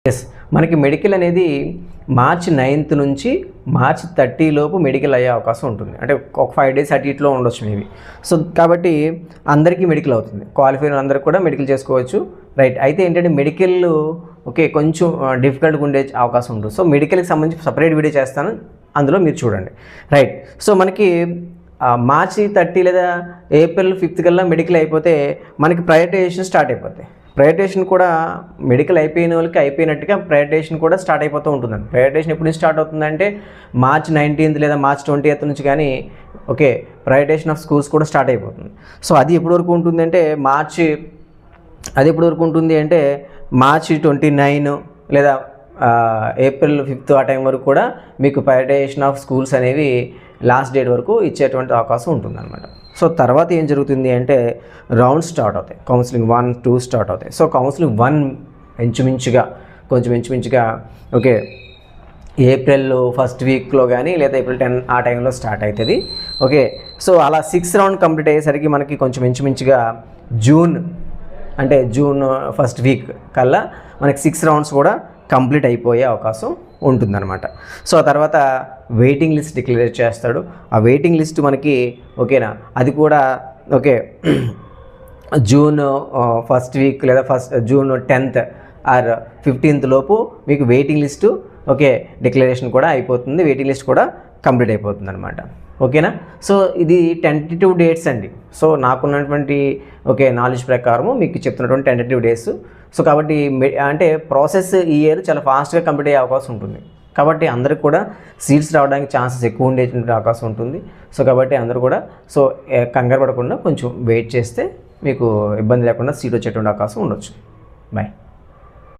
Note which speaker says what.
Speaker 1: Yes, మనకి medical అనేది మార్చి 9th నుంచి మార్చి 30 లోపు మెడికల్ అయ్యే అవకాశం ఉంటుంది. అంటే ఒక 5 days అటు ఇట్లో ఉండొచ్చు మేబీ. సో కాబట్టి అందరికీ మెడికల్ అవుతుంది, క్వాలిఫైర్ అందరికి కూడా మెడికల్ చేసుకోవచ్చు, రైట్. అయితే ఏంటంటే మెడికల్ ఓకే కొంచెం డిఫికల్ట్గా ఉండే అవకాశం ఉంటుంది. సో మెడికల్కి సంబంధించి సపరేట్ వీడియో చేస్తాను, అందులో మీరు చూడండి, రైట్. సో మనకి మార్చి 30 లేదా ఏప్రిల్ 5th కల్లా మెడికల్ అయిపోతే మనకి ప్రయారిటైజేషన్ స్టార్ట్ అయిపోతాయి. ప్రయారిటైజేషన్ కూడా మెడికల్ అయిపోయిన వాళ్ళకి అయిపోయినట్టుగా ప్రయారిటైజేషన్ కూడా స్టార్ట్ అయిపోతూ ఉంటుందండి. ప్రయారిటైజేషన్ ఎప్పుడు నుంచి స్టార్ట్ అవుతుందంటే మార్చి 19th లేదా మార్చి 20th నుంచి కానీ ఓకే ప్రయారిటైజేషన్ ఆఫ్ స్కూల్స్ కూడా స్టార్ట్ అయిపోతుంది. సో అది ఎప్పటి వరకు ఉంటుందంటే మార్చి 29 లేదా ఏప్రిల్ 5th ఆ టైం వరకు కూడా మీకు ప్రయారిటైజేషన్ ఆఫ్ స్కూల్స్ అనేవి లాస్ట్ డేట్ వరకు ఇచ్చేటువంటి అవకాశం ఉంటుందన్నమాట. సో తర్వాత ఏం జరుగుతుంది అంటే రౌండ్స్ స్టార్ట్ అవుతాయి, కౌన్సిలింగ్ 1, 2 స్టార్ట్ అవుతాయి. సో కౌన్సిలింగ్ 1 ఇంచుమించుగా ఓకే ఏప్రిల్ 1st వీక్లో కానీ లేదా ఏప్రిల్ 10 ఆ టైంలో స్టార్ట్ అవుతుంది. ఓకే సో అలా 6th రౌండ్ కంప్లీట్ అయ్యేసరికి మనకి కొంచెం ఇంచుమించుగా జూన్ 1st వీక్ కల్లా మనకి 6 రౌండ్స్ కూడా కంప్లీట్ అయిపోయే అవకాశం ఉంటుందన్నమాట. సో ఆ తర్వాత వెయిటింగ్ లిస్ట్ డిక్లేర్ చేస్తాడు. ఆ వెయిటింగ్ లిస్ట్ మనకి ఓకేనా అది కూడా ఓకే జూన్ 1st వీక్ లేదా జూన్ 10th ఆర్ 15th లోపు మీకు వెయిటింగ్ లిస్టు ఓకే డిక్లరేషన్ కూడా అయిపోతుంది, వెయిటింగ్ లిస్ట్ కూడా కంప్లీట్ అయిపోతుంది అనమాట. ఓకేనా. సో ఇది టెంటేటివ్ డేట్స్ అండి. సో నాకున్నటువంటి ఓకే నాలెడ్జ్ ప్రకారము మీకు చెప్తున్నటువంటి టెంటేటివ్ డేట్స్. సో కాబట్టి అంటే ప్రాసెస్ ఈ ఇయర్ చాలా ఫాస్ట్గా కంప్లీట్ అయ్యే అవకాశం ఉంటుంది. కాబట్టి అందరికి కూడా సీట్స్ రావడానికి ఛాన్సెస్ ఎక్కువ ఉండేటువంటి అవకాశం ఉంటుంది. సో కాబట్టి అందరూ కూడా సో కంగారు పడకుండా కొంచెం వెయిట్ చేస్తే మీకు ఇబ్బంది లేకుండా సీట్ వచ్చేటువంటి అవకాశం ఉండొచ్చు. బాయ్.